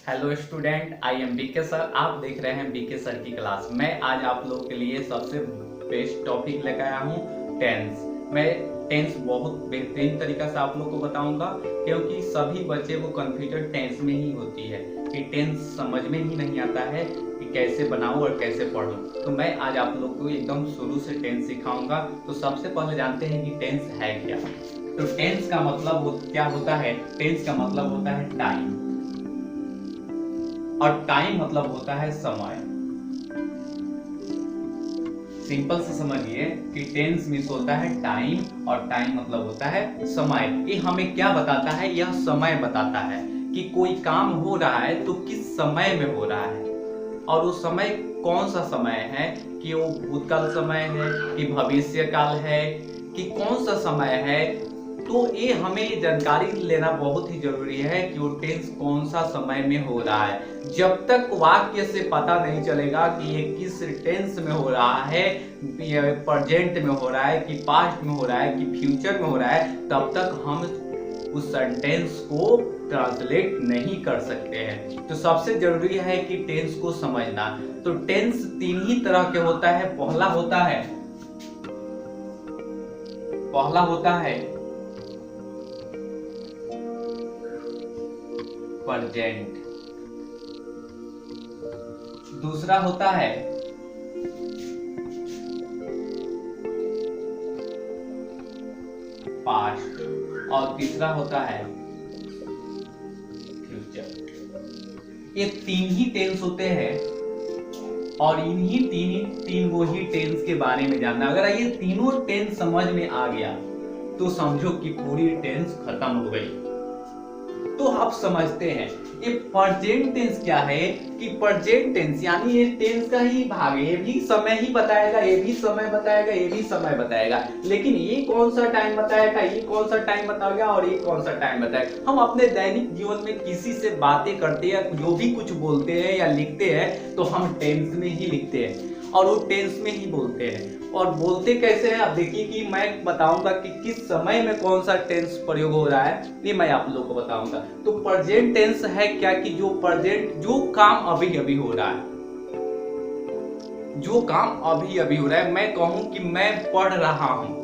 Hello student, I am B K sir. आप देख रहे हैं बीके सर की क्लास। मैं आज आप लोगों के लिए सबसे बेस्ट टॉपिक लेकर आया हूँ, टेंस। मैं टेंस बहुत बेहतरीन तरीका से आप लोग को बताऊंगा, क्योंकि सभी बच्चे को कन्फ्यूजन टेंस में ही होती है कि टेंस समझ में ही नहीं आता है कि कैसे बनाऊं और कैसे पढ़ूं। तो मैं आज आप लोग को एकदम शुरू से टेंस सिखाऊंगा। तो सबसे पहले जानते हैं कि टेंस है क्या। तो टेंस का मतलब क्या होता है? टेंस का मतलब होता है टाइम, और टाइम मतलब होता है समय। सिंपल से समझिए कि टेंस मीन्स होता है टाइम, और टाइम मतलब होता है समय। ये हमें क्या बताता है? यह समय बताता है कि कोई काम हो रहा है तो किस समय में हो रहा है, और वो समय कौन सा समय है, कि वो भूतकाल समय है कि भविष्य काल है कि कौन सा समय है। तो ये हमें जानकारी लेना बहुत ही जरूरी है कि वो टेंस कौन सा समय में हो रहा है। जब तक वाक्य से पता नहीं चलेगा कि ये किस टेंस में हो रहा है, ये प्रेजेंट में हो रहा है कि पास्ट में हो रहा है कि फ्यूचर में हो रहा है, तब तक हम उस सेंटेंस को ट्रांसलेट नहीं कर सकते हैं। तो सबसे जरूरी है कि टेंस को समझना। तो टेंस तीन ही तरह के होता है। पहला होता है प्रेजेंट, दूसरा होता है पास्ट, और तीसरा होता है फ्यूचर। ये तीन ही टेंस होते हैं, और इन्हीं तीन वो ही टेंस के बारे में जानना। अगर ये तीनों टेंस समझ में आ गया तो समझो कि पूरी टेंस खत्म हो गई। तो आप समझते हैं ये प्रेजेंट टेंस क्या है, कि प्रेजेंट टेंस यानी ये टेंस का ही भाग है। ये भी समय ही बताएगा, ये भी समय बताएगा, ये भी समय बताएगा, लेकिन ये कौन सा टाइम बताएगा, ये कौन सा टाइम बताएगा, और ये कौन सा टाइम बताएगा। हम अपने दैनिक जीवन में किसी से बातें करते हैं, जो भी कुछ बोलते हैं या लिखते हैं, तो हम टेंस में ही लिखते हैं और वो टेंस में ही बोलते हैं। और बोलते कैसे हैं, आप देखिए कि मैं बताऊंगा कि किस समय में कौन सा टेंस प्रयोग हो रहा है, ये मैं आप लोगों को बताऊंगा। तो प्रेजेंट टेंस है क्या, कि जो काम अभी अभी हो रहा है, जो काम अभी अभी हो रहा है। मैं कहूं कि मैं पढ़ रहा हूं।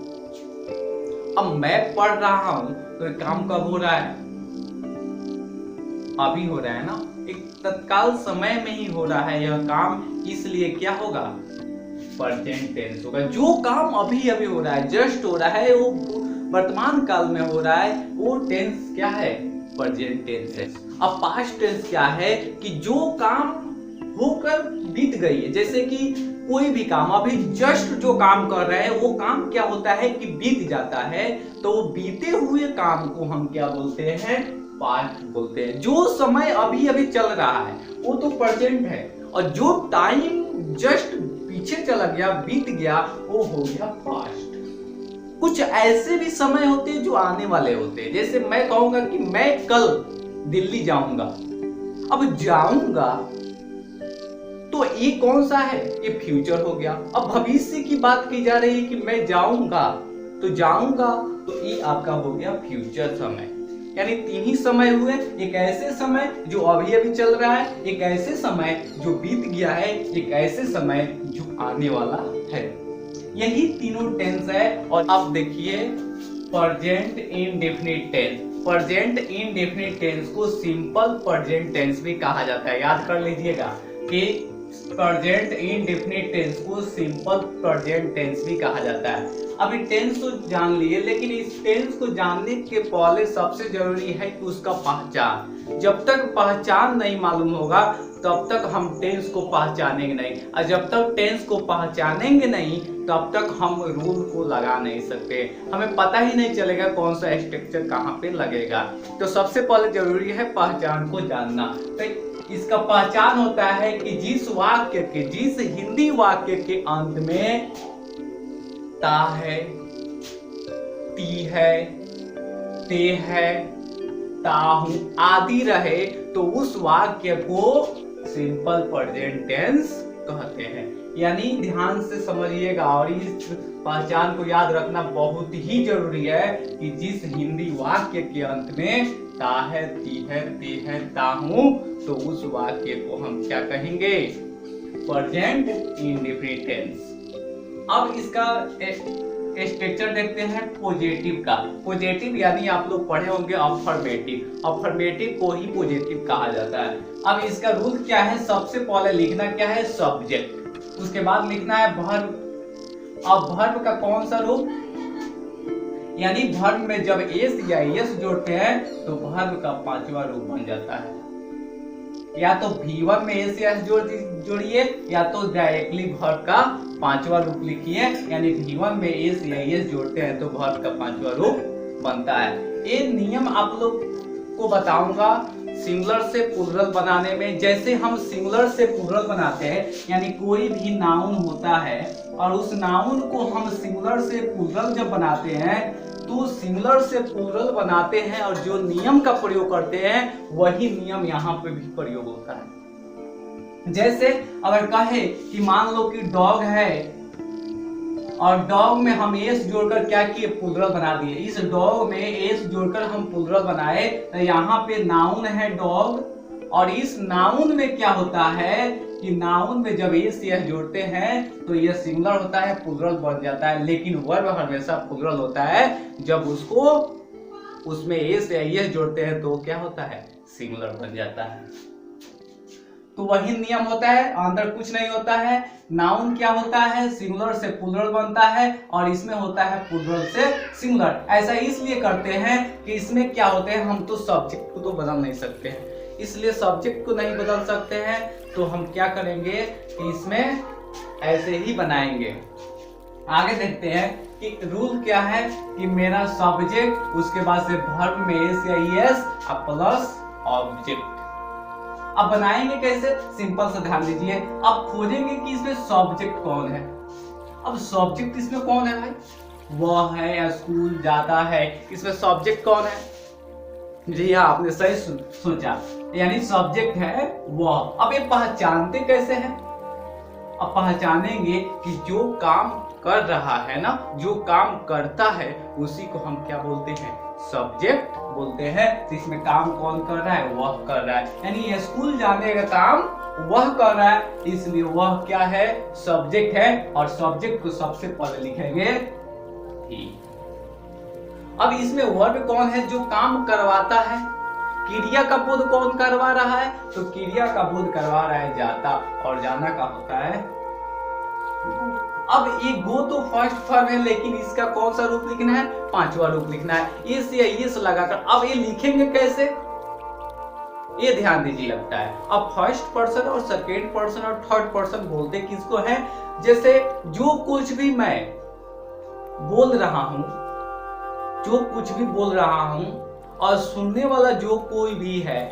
अब मैं पढ़ रहा हूं तो काम कब हो रहा है? अभी हो रहा है ना। एक तत्काल समय में ही हो रहा है यह काम, इसलिए क्या होगा? प्रेजेंट टेंस होगा। जो काम अभी अभी हो रहा है, जस्ट हो रहा है, वो वर्तमान काल में हो रहा है, वो टेंस क्या है? प्रेजेंट टेंस है। अब पास्ट टेंस क्या है, कि जो काम होकर बीत गई है। जैसे कि कोई भी काम अभी जस्ट जो काम कर रहे हैं, वो काम क्या होता है कि बीत जाता है। तो वो बीते हुए काम को हम क्या बोलते हैं? पास्ट बोलते हैं। जो समय अभी अभी चल रहा है वो तो प्रेजेंट है, और जो टाइम जस्ट पीछे चला गया, बीत गया, वो हो गया पास्ट। कुछ ऐसे भी समय होते हैं जो आने वाले होते हैं। जैसे मैं कहूंगा कि मैं कल दिल्ली जाऊंगा। अब जाऊंगा तो ये कौन सा है? ये फ्यूचर हो गया। अब भविष्य की बात की जा रही है कि मैं जाऊंगा, तो ये आपका हो गया फ्यूचर समय। यानी तीन ही समय हुए। एक ऐसे समय जो अभी अभी चल रहा है, एक ऐसे समय जो बीत गया है, एक ऐसे समय जो आने वाला है। यही तीनों टेंस है। और अब देखिए present indefinite tense. Present indefinite tense को सिंपल प्रेजेंट टेंस भी कहा जाता है। याद कर लीजिएगा कि प्रेजेंट इंडेफिनिट टेंस को सिंपल प्रेजेंट टेंस भी कहा जाता है। अभी टेंस तो जान लिए, लेकिन इस टेंस को जानने के पहले सबसे जरूरी है कि उसका पहचान। जब तक पहचान नहीं मालूम होगा तब तक हम टेंस को पहचानेंगे नहीं, और जब तक टेंस को पहचानेंगे नहीं तब तक हम रूल को लगा नहीं सकते। हमें पता ही नहीं चलेगा कौन सा स्ट्रक्चर कहाँ पे लगेगा। तो सबसे पहले जरूरी है पहचान को जानना। तो इसका पहचान होता है कि जिस हिंदी वाक्य के अंत में ता है, ती है, ते है, ताहू आदि रहे, तो उस वाक्य को सिंपल प्रेजेंट टेंस कहते हैं। यानी ध्यान से समझिएगा, और इस पहचान को याद रखना बहुत ही जरूरी है कि जिस हिंदी वाक्य के अंत में ता है, ती है, ते है, ता हूं, तो उस वाक्य को हम क्या कहेंगे? Present indefinite tense. अब इसका स्ट्रक्चर देखते हैं पॉजिटिव का। पॉजिटिव यानी आप लोग पढ़े होंगे अफर्मेटिव। अफर्मेटिव को ही पॉजिटिव कहा जाता है। अब इसका रूल क्या है? सबसे पहले लिखना क्या है? सब्जेक्ट, उसके बाद लिखना है वर्ब। अब वर्ब का कौन सा रूप? यानी वर्ब में जब एस या एस जोड़ते हैं तो वर्ब का पांचवा रूप बन जाता है। या तो V1 में एस या एस जोड़िए, या तो डायरेक्टली वर्ब का पांचवा रूप लिखिए। यानी V1 में एस या एस जोड़ते हैं तो वर्ब का पांचवा रूप बनता है। ये नियम आप लोग को बताऊंगा सिंगुलर से प्लूरल बनाने में। जैसे हम सिंगुलर से प्लूरल बनाते हैं, यानी कोई भी नाउन होता है और उस नाउन को हम सिंगुलर से प्लूरल जब बनाते हैं तो सिंगुलर से प्लूरल बनाते हैं और जो नियम का प्रयोग करते हैं वही नियम यहाँ पे भी प्रयोग होता है। जैसे अगर कहे कि मान लो कि डॉग है और डॉग में हम एस जोड़कर क्या किए? प्लूरल बना दिए। इस डॉग में एस जोड़कर हम प्लूरल बनाए तो यहाँ पे नाउन है डॉग, और इस नाउन में क्या होता है कि नाउन में जब एस या एस जोड़ते हैं तो ये सिंगुलर होता है, प्लूरल बन जाता है। लेकिन वर्ब हमेशा प्लूरल होता है, जब उसको उसमें एस या एस जोड़ते हैं तो क्या होता है? सिंगुलर बन जाता है। तो वही नियम होता है, अंदर कुछ नहीं होता है। नाउन क्या होता है? सिंगुलर से प्लूरल बनता है और इसमें होता है प्लूरल से सिंगुलर। ऐसा इसलिए करते हैं कि इसमें क्या होते हैं, हम तो सब्जेक्ट को तो बदल नहीं सकते हैं, इसलिए सब्जेक्ट को नहीं बदल सकते हैं तो हम क्या करेंगे कि इसमें ऐसे ही बनाएंगे। आगे देखते हैं कि रूल क्या है कि मेरा सब्जेक्ट, उसके बाद से वर्ब में एस या एस प्लस ऑब्जेक्ट। अब बनाएंगे कैसे? सिंपल से ध्यान दीजिए। अब खोजेंगे कि इसमें सब्जेक्ट कौन है। अब सब्जेक्ट इसमें कौन है भाई? वह है या स्कूल जाता है, इसमें सब्जेक्ट कौन है? जी हाँ, आपने सही सोचा, यानी सब्जेक्ट है वह। अब ये पहचानते कैसे हैं? अब पहचानेंगे कि जो काम कर रहा है ना, जो काम करता है, उसी को हम क्या बोलते हैं? सब्जेक्ट बोलते हैं। तो इसमें काम कौन कर रहा है? वह कर रहा है, यानी स्कूल जाने का काम वह कर रहा है, इसलिए वह क्या है? सब्जेक्ट है। और सब्जेक्ट को सबसे पहले लिखेंगे ही। अब इसमें वर्ब कौन है? जो काम करवाता है। क्रिया का बोध कौन करवा रहा है? तो क्रिया का बोध करवा रहा है जाता, और जाना का होता है। अब ये गो तो फर्स्ट फॉर्म है, लेकिन इसका कौन सा रूप लिखना है? पांचवा रूप लिखना है। इस या इस लगाकर अब ये लिखेंगे कैसे? ये ध्यान दीजिए लगता है। अब फर्स्ट पर्सन और सेकेंड पर्सन और थर्ड पर्सन बोलते किसको है? जैसे जो कुछ भी मैं बोल रहा हूं, जो कुछ भी बोल रहा हूं और सुनने वाला जो कोई भी है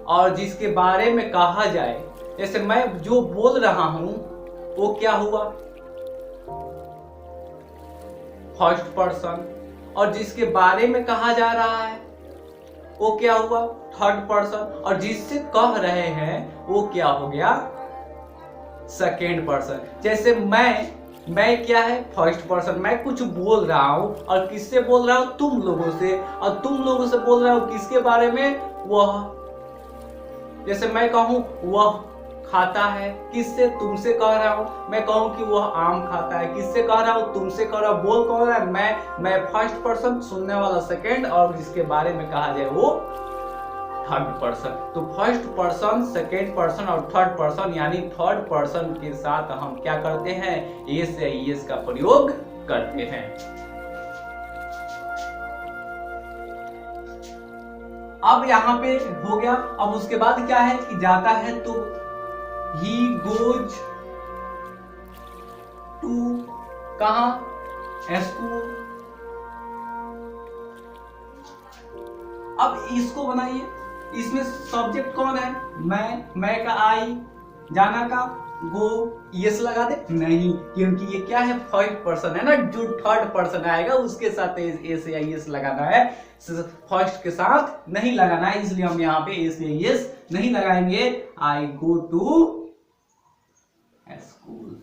और जिसके बारे में कहा जाए, जैसे मैं जो बोल रहा हूं वो क्या हुआ? फर्स्ट पर्सन, और जिसके बारे में कहा जा रहा है वो क्या हुआ? थर्ड पर्सन, और जिससे कह रहे हैं वो क्या हो गया? Second person. जैसे मैं क्या है? First person. मैं कुछ बोल रहा हूं और किससे बोल रहा हूं? तुम लोगों से, और तुम लोगों से बोल रहा हूं किसके बारे में? वह। जैसे मैं कहूं वह खाता है, किससे? तुमसे कह रहा हूं। मैं कहूं कि वह आम खाता है, किससे कह रहा हूं? तुमसे कह रहा हूं। बोल कौन रहा है? मैं फर्स्ट पर्सन, सुनने वाला सेकेंड, और जिसके बारे में कहा जाए वो थर्ड पर्सन। तो फर्स्ट पर्सन, सेकेंड पर्सन और थर्ड पर्सन, यानी थर्ड पर्सन के साथ हम क्या करते हैं? एस या एस का प्रयोग करते हैं। अब यहाँ पे हो गया। अब उसके बाद क्या है कि जाता है तो he goes to कहाँ? स्कूल। अब इसको बनाइए। इसमें सब्जेक्ट कौन है? मैं का आई, जाना का गो। यस लगा दे? नहीं, क्योंकि ये क्या है? फर्स्ट पर्सन है ना, जो थर्ड पर्सन आएगा उसके साथ एस या एस लगाना है, फर्स्ट के साथ नहीं लगाना है, इसलिए हम यहाँ पे एस या एस नहीं लगाएंगे। आई गो टू स्कूल।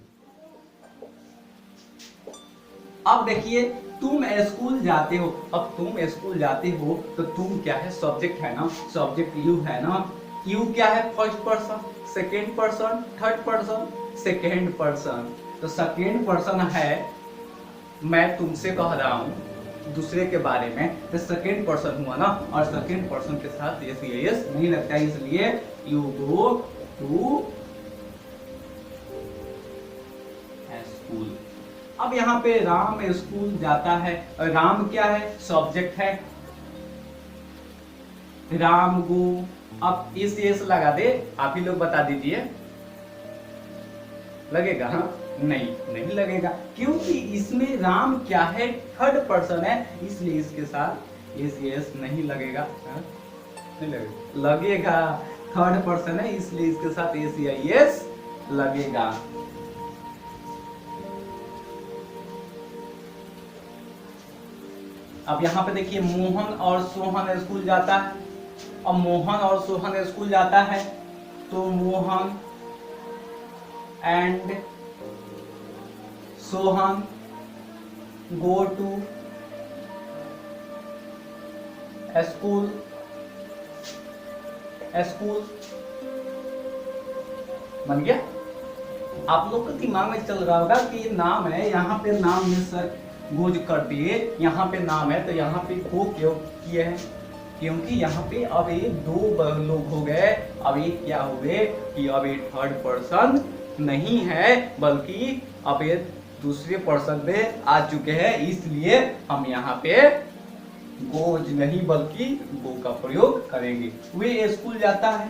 अब देखिए तुम स्कूल जाते हो। अब तुम स्कूल जाते हो तो तुम क्या है, सब्जेक्ट है ना, सब्जेक्ट यू है ना। यू क्या है, first person, second person, third person, second person. तो सेकेंड पर्सन है, मैं तुमसे कह रहा हूं दूसरे के बारे में, तो सेकेंड पर्सन हुआ ना, और सेकेंड पर्सन के साथ यस यस नहीं लगता, इसलिए यू गो टू स्कूल। अब यहाँ पे राम स्कूल जाता है, राम क्या है, सब्जेक्ट है, राम गो। अब इस यस लगा दे, आप ही लोग बता दीजिए, लगेगा? हाँ, नहीं लगेगा, क्योंकि इसमें राम क्या है, थर्ड पर्सन है, इसलिए इसके साथ यस नहीं लगेगा। नहीं लगेगा, थर्ड पर्सन है इसलिए इसके साथ यस लगेगा। अब यहाँ पे देखिए, मोहन और सोहन स्कूल जाता है। अब मोहन और सोहन स्कूल जाता है तो Mohan and Sohan go to school. बन गया? आप लोग के दिमाग में चल रहा होगा कि नाम है, यहाँ पे नाम में सर गोज कर दिए, यहाँ पे नाम है तो यहाँ पे गो क्यों किए हैं, क्योंकि यहाँ पे अब ये दो लोग हो गए। अब ये क्या हो गए कि अब ये थर्ड पर्सन नहीं है, बल्कि अब ये दूसरे पर्सन में आ चुके हैं, इसलिए हम यहाँ पे गोज नहीं बल्कि गो का प्रयोग करेंगे। वे स्कूल जाता है,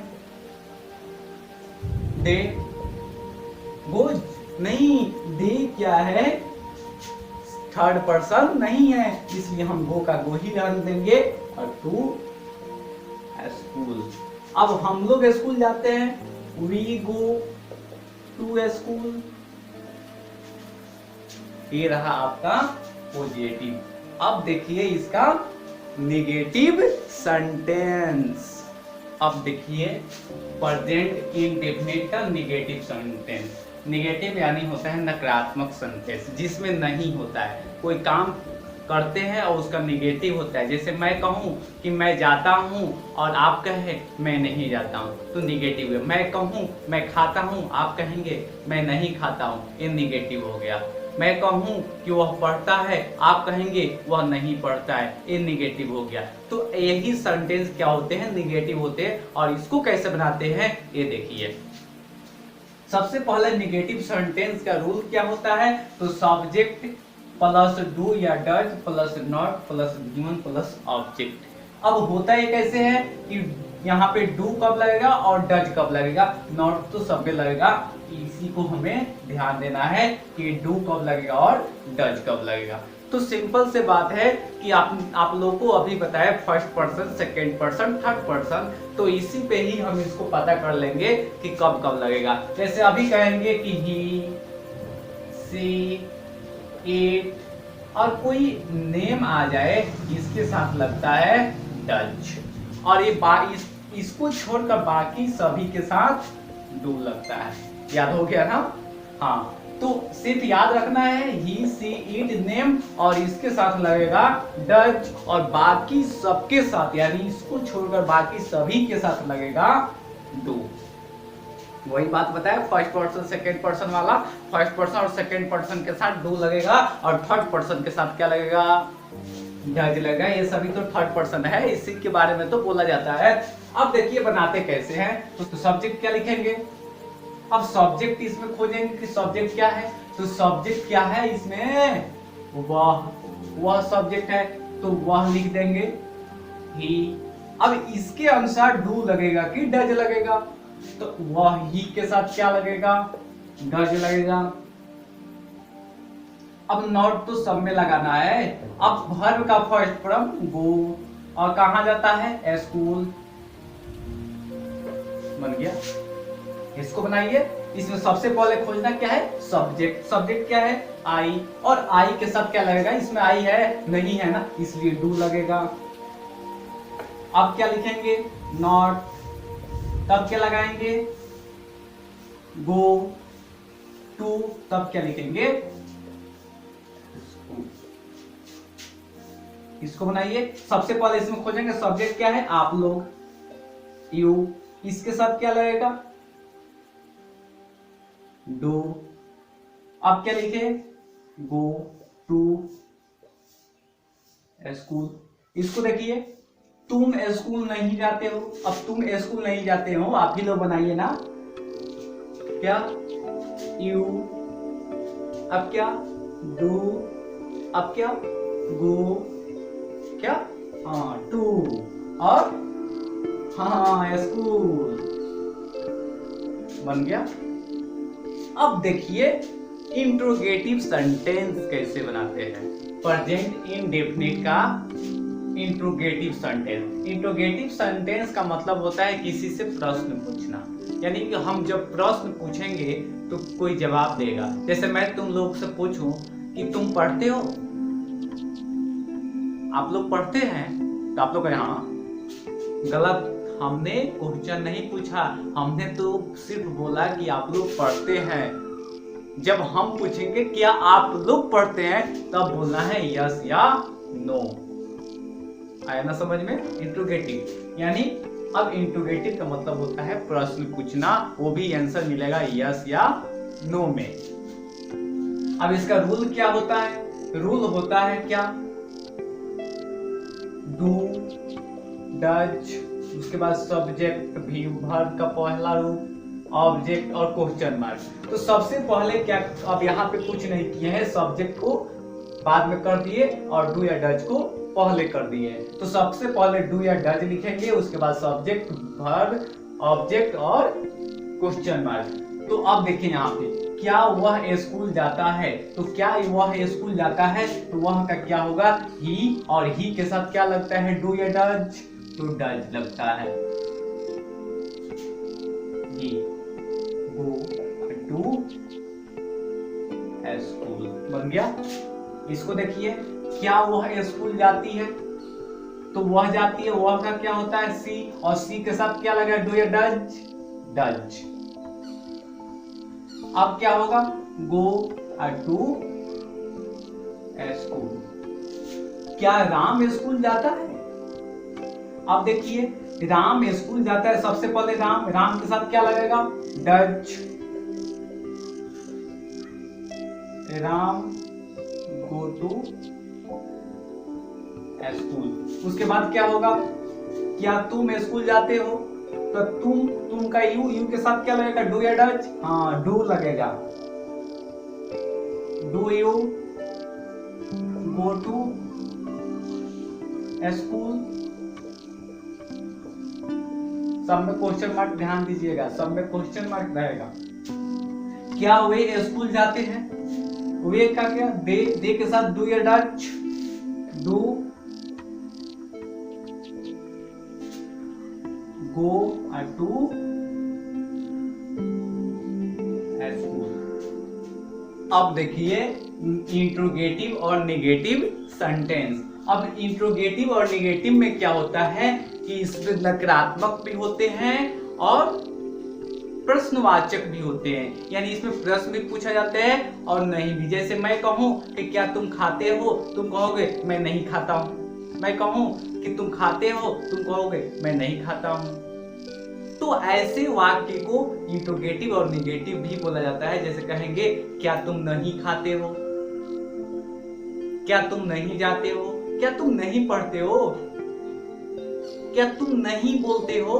दे गोज नहीं, दे क्या है, थर्ड पर्सन नहीं है, इसलिए हम गो का गो ही ध्यान देंगे, और टू स्कूल। अब हम लोग स्कूल जाते हैं, वी गो टू स्कूल। ये रहा आपका पॉजिटिव। अब देखिए इसका नेगेटिव सेंटेंस। अब देखिए प्रेजेंट इंडेफिनिट का नेगेटिव सेंटेंस। नेगेटिव यानी होता है नकारात्मक सेंटेंस, जिसमें नहीं होता है, कोई काम करते हैं और उसका नेगेटिव होता है। जैसे मैं कहूँ कि मैं जाता हूँ और आप कहें मैं नहीं जाता हूँ, तो नेगेटिव है। मैं कहूँ मैं खाता हूँ, आप कहेंगे मैं नहीं खाता हूँ, ये नेगेटिव हो गया। मैं कहूँ कि वह पढ़ता है, आप कहेंगे वह नहीं पढ़ता है, ये नेगेटिव हो गया। तो यही सेंटेंस क्या होते हैं, नेगेटिव होते हैं। और इसको कैसे बनाते हैं ये देखिए। सबसे पहले नेगेटिव सेंटेंस का रूल क्या होता है, तो सब्जेक्ट प्लस डू या does plus not plus given plus object. अब होता है कैसे है कि यहाँ पे डू कब लगेगा और डज कब लगेगा, नॉट तो सब में लगेगा, इसी को हमें ध्यान देना है कि डू कब लगेगा और डज कब लगेगा। तो सिंपल से बात है कि आप लोगों को अभी बताया first person, second person, third person, तो इसी पे ही हम इसको पता कर लेंगे कि कब कब लगेगा। जैसे अभी कहेंगे कि ही, सी, इट, और कोई नेम आ जाए इसके साथ लगता है डज, और ये इसको छोड़कर बाकी सभी के साथ डू लगता है। याद हो गया ना? हाँ, तो सिर्फ याद रखना है ही, सी, इट, नेम, और इसके साथ लगेगा डज, और बाकी सबके साथ यानी इसको छोड़कर बाकी सभी के साथ लगेगा डू। वही बात बताया फर्स्ट पर्सन सेकेंड पर्सन वाला, फर्स्ट पर्सन और सेकेंड पर्सन के साथ डू लगेगा, और थर्ड पर्सन के साथ क्या लगेगा, डज लगेगा। ये सभी तो थर्ड पर्सन है, इसी के बारे में तो बोला जाता है। अब देखिए बनाते कैसे हैं, तो सब्जेक्ट क्या लिखेंगे। अब सब्जेक्ट इसमें खोजेंगे कि सब्जेक्ट क्या है, तो सब्जेक्ट क्या है इसमें, वह सब्जेक्ट है, तो वह लिख देंगे ही। अब इसके अनुसार डू लगेगा कि डज लगेगा, तो वह ही के साथ क्या लगेगा, डज लगेगा। अब नॉट तो सब में लगाना है। अब वर्ब का फर्स्ट फॉर्म गो, और कहां जाता है, स्कूल। बन गया। इसको बनाइए। इसमें सबसे पहले खोजना क्या है, सब्जेक्ट। सब्जेक्ट क्या है, आई, और आई के साथ क्या लगेगा, इसमें आई है नहीं है ना, इसलिए डू लगेगा। अब क्या लिखेंगे, नॉट, तब क्या लगाएंगे, गो, टू, तब क्या लिखेंगे, इसको बनाइए। सबसे पहले इसमें खोजेंगे सब्जेक्ट क्या है, आप लोग, यू, इसके साथ क्या लगेगा, डू। अब क्या लिखे, गो टू स्कूल। इसको देखिए, तुम स्कूल नहीं जाते हो। अब तुम स्कूल नहीं जाते हो, आप ही लोग बनाइए ना, क्या, यू, अब क्या, डू, अब क्या, गो, क्या, हाँ, टू, और हाँ स्कूल बन गया। अब देखिए इंट्रोगेटिव सेंटेंस कैसे बनाते हैं। प्रेजेंट इंडेफिनिट का इंट्रोगेटिव सेंटेंस। इंट्रोगेटिव सेंटेंस का मतलब होता है किसी से प्रश्न पूछना, यानी कि हम जब प्रश्न पूछेंगे तो कोई जवाब देगा। जैसे मैं तुम लोग से पूछूं कि तुम पढ़ते हो, आप लोग पढ़ते हैं, तो आप लोग कहें हाँ। गलत, हमने क्वेश्चन नहीं पूछा, हमने तो सिर्फ बोला कि आप लोग पढ़ते हैं। जब हम पूछेंगे क्या आप लोग पढ़ते हैं, तब बोलना है यस या नो। आया ना समझ में, इंट्रोगेटिव। यानी अब इंट्रोगेटिव का मतलब होता है प्रश्न पूछना, वो भी आंसर मिलेगा यस या नो में। अब इसका रूल क्या होता है, रूल होता है क्या, डू, डज, उसके बाद सब्जेक्ट भी, वर्ब का पहला रूप, ऑब्जेक्ट और क्वेश्चन मार्क। तो सबसे पहले क्या, अब यहाँ पे कुछ नहीं किए हैं, सब्जेक्ट को बाद में कर दिए और डू या डज को पहले कर दिए। तो सबसे पहले डू या डज लिखेंगे, उसके बाद सब्जेक्ट, वर्ब, ऑब्जेक्ट और क्वेश्चन मार्क। तो अब देखिए यहाँ पे, क्या वह स्कूल जाता है, तो क्या वह स्कूल जाता है, तो वह का क्या होगा, ही, और ही के साथ क्या लगता है, डू या डज, तो डज लगता है। ही, गो टू स्कूल बन गया। इसको देखिए, क्या वह स्कूल जाती है, तो वह जाती है, वह का क्या होता है, सी, और सी के साथ क्या लगा, डू या डज, डज। अब क्या होगा, गो टू स्कूल। क्या राम स्कूल जाता है, अब देखिए राम स्कूल जाता है, सबसे पहले राम, राम के साथ क्या लगेगा, does, Ram go to school. उसके बाद क्या होगा, क्या तुम स्कूल जाते हो, तो तुम का यू, यू के साथ क्या लगेगा, डू या डज, हाँ डू लगेगा, do you go to school. सब में क्वेश्चन मार्क ध्यान दीजिएगा, सब में क्वेश्चन मार्क रहेगा। क्या वे स्कूल जाते हैं, वे का क्या, दे के साथ डू या does, do, go to school. अब देखिए इंट्रोगेटिव और नेगेटिव सेंटेंस। अब इंट्रोगेटिव और नेगेटिव में क्या होता है कि इसमें नकारात्मक भी होते हैं और प्रश्नवाचक भी होते हैं, यानी इसमें प्रश्न भी पूछा जाता है और नहीं भी। जैसे मैं कहूं कि क्या तुम खाते हो, तुम कहोगे मैं नहीं खाता हूं। मैं कहूं कि तुम खाते हो, तुम कहोगे मैं नहीं खाता हूं। तो ऐसे वाक्य को इंट्रोगेटिव और नेगेटिव भी बोला जाता है। जैसे कहेंगे क्या तुम नहीं खाते हो, क्या तुम नहीं जाते हो, क्या तुम नहीं पढ़ते हो, क्या तुम नहीं बोलते हो।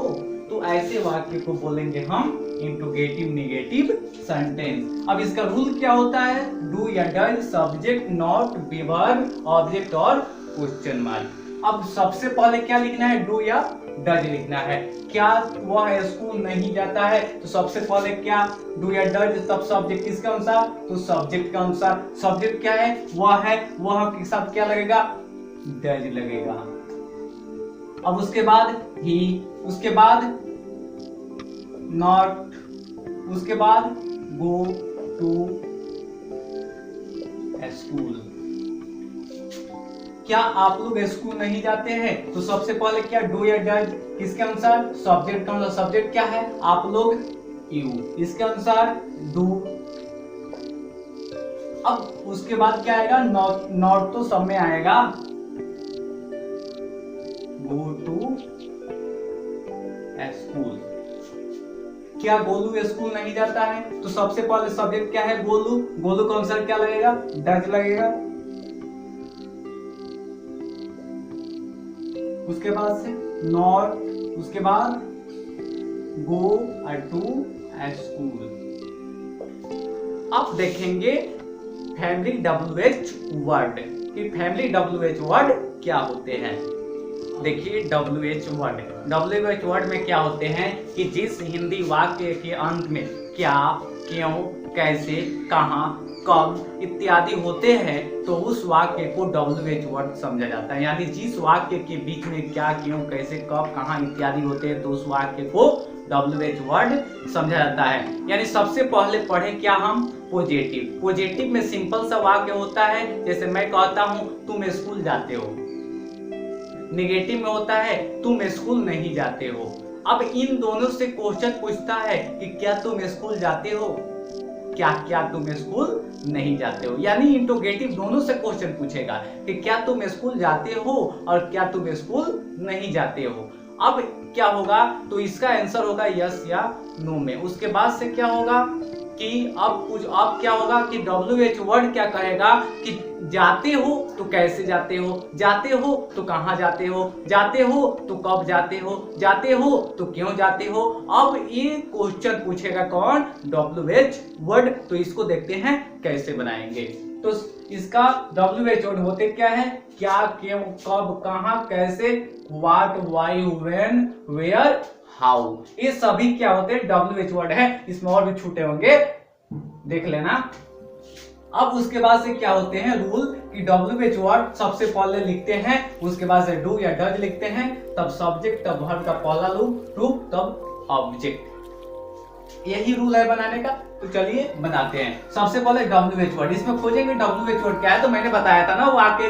तो ऐसे वाक्य को बोलेंगे हम इंट्रोगेटिव नेगेटिव सेंटेंस। अब इसका रूल क्या होता है, डू या does, subject, not, verb, object और क्वेश्चन मार्क। अब सबसे पहले क्या लिखना है, डू या डज लिखना है। क्या वह स्कूल नहीं जाता है, तो सबसे पहले क्या, डू या डज, तब सब्जेक्ट किसके अनुसार, तो सब्जेक्ट के अनुसार। सब्जेक्ट क्या है, वह के साथ क्या लगेगा, डज लगेगा। अब उसके बाद ही, उसके बाद नॉट, उसके बाद गो टू स्कूल। क्या आप लोग स्कूल नहीं जाते हैं, तो सबसे पहले क्या, डू या डज, किसके अनुसार, सब्जेक्ट का अनुसार। सब्जेक्ट क्या है, आप लोग, यू, इसके अनुसार डू। अब उसके बाद क्या आएगा, नॉट, नॉट तो सब में आएगा, गो टू स्कूल। क्या गोलू स्कूल नहीं जाता है? तो सबसे पहले सब्जेक्ट क्या है? गोलू। गोलू का आंसर क्या लगेगा? डज लगेगा। उसके बाद से नॉट, उसके बाद गो टू स्कूल। अब देखेंगे फैमिली WH वर्ड कि फैमिली WH वर्ड क्या होते हैं। देखिए WH वर्ड में क्या होते हैं कि जिस हिंदी वाक्य के अंत में क्या, क्यों, कैसे, कहां, कब इत्यादि होते हैं तो उस वाक्य को WH वर्ड समझा जाता है। यानी जिस वाक्य के बीच में क्या, क्यों, कैसे, कब, कहां इत्यादि होते हैं तो उस वाक्य को WH वर्ड समझा जाता है। यानी सबसे पहले पढ़े क्या हम? पॉजिटिव। पॉजिटिव में सिंपल सा वाक्य होता है, जैसे मैं कहता हूं तुम स्कूल जाते हो। नेगेटिव में होता है तुम स्कूल नहीं जाते हो। अब इन दोनों से क्वेश्चन पूछता है कि क्या तुम स्कूल जाते हो, क्या तुम स्कूल नहीं जाते हो। यानी इंट्रोगेटिव दोनों से क्वेश्चन पूछेगा कि क्या तुम स्कूल जाते हो और क्या तुम स्कूल नहीं जाते हो। अब क्या होगा? तो इसका आंसर होगा यस या नो में। उसके बाद से क्या होगा कि अब क्या होगा कि WH वर्ड क्या कहेगा कि जाते हो तो कैसे जाते हो, जाते हो तो कहां जाते हो, जाते हो तो कब जाते हो, जाते हो तो क्यों जाते हो। अब ये क्वेश्चन पूछेगा कौन? WH word. तो इसको देखते हैं कैसे बनाएंगे। तो इसका WH वर्ड होते क्या है? क्या, क्यों, कब, कहां, कैसे, what, why, when, where, how. ये सभी क्या होते हैं? WH वर्ड है। इसमें और भी छूटे होंगे, देख लेना। अब उसके बाद से क्या होते हैं रूल कि WH वर्ड सबसे पहले लिखते हैं, उसके बाद से डू या डज लिखते हैं, तब सब्जेक्ट, तब वर्ब का पहला रूप, तब ऑब्जेक्ट। यही रूल है बनाने का। तो चलिए बनाते हैं। सबसे पहले WH वर्ड, इसमें खोजेंगे WH वर्ड क्या है। तो मैंने बताया था ना वाक्य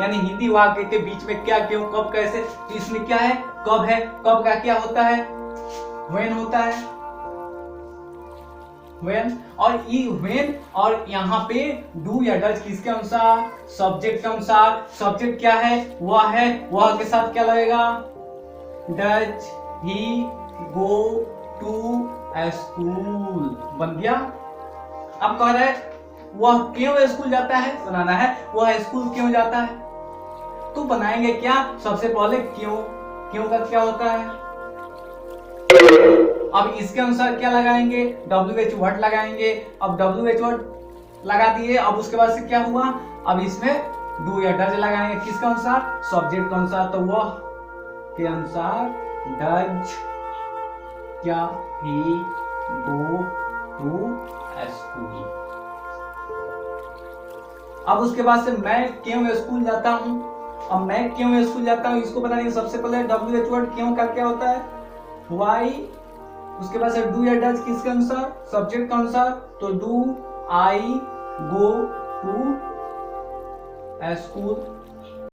यानी हिंदी वाक्य के बीच में क्या, क्यों, कब, कैसे। तो इसमें क्या है? कब है। कब का क्या होता है? व्हेन होता है। व्हेन और यहाँ पे डू या डज किसके अनुसार? सब्जेक्ट के अनुसार। सब्जेक्ट क्या है? वह के साथ क्या लगेगा? Does he go to school. बन गया। अब कह रहे वह क्यों स्कूल जाता है, बनाना है वह स्कूल क्यों जाता है। तो बनाएंगे क्या? सबसे पहले क्यों का क्या होता है। अब इसके अनुसार क्या लगाएंगे? WH वर्ड लगाएंगे। अब WH वर्ड लगा दिए। अब उसके बाद से क्या हुआ? अब इसमें डू या डज लगाएंगे। किसके अनुसार? सब्जेक्ट के अनुसार। तो वह के अनुसार डज क्या ही गो टू स्कूल। अब उसके बाद से मैं क्यों स्कूल जाता हूं। अब मैं क्यों स्कूल जाता हूं इसको बताने के सबसे पहले WH वर्ड क्यों का क्या होता है? व्हाई। उसके बाद से डू या डज किसके अनुसार? सब्जेक्ट के अनुसार। तो do I go to school.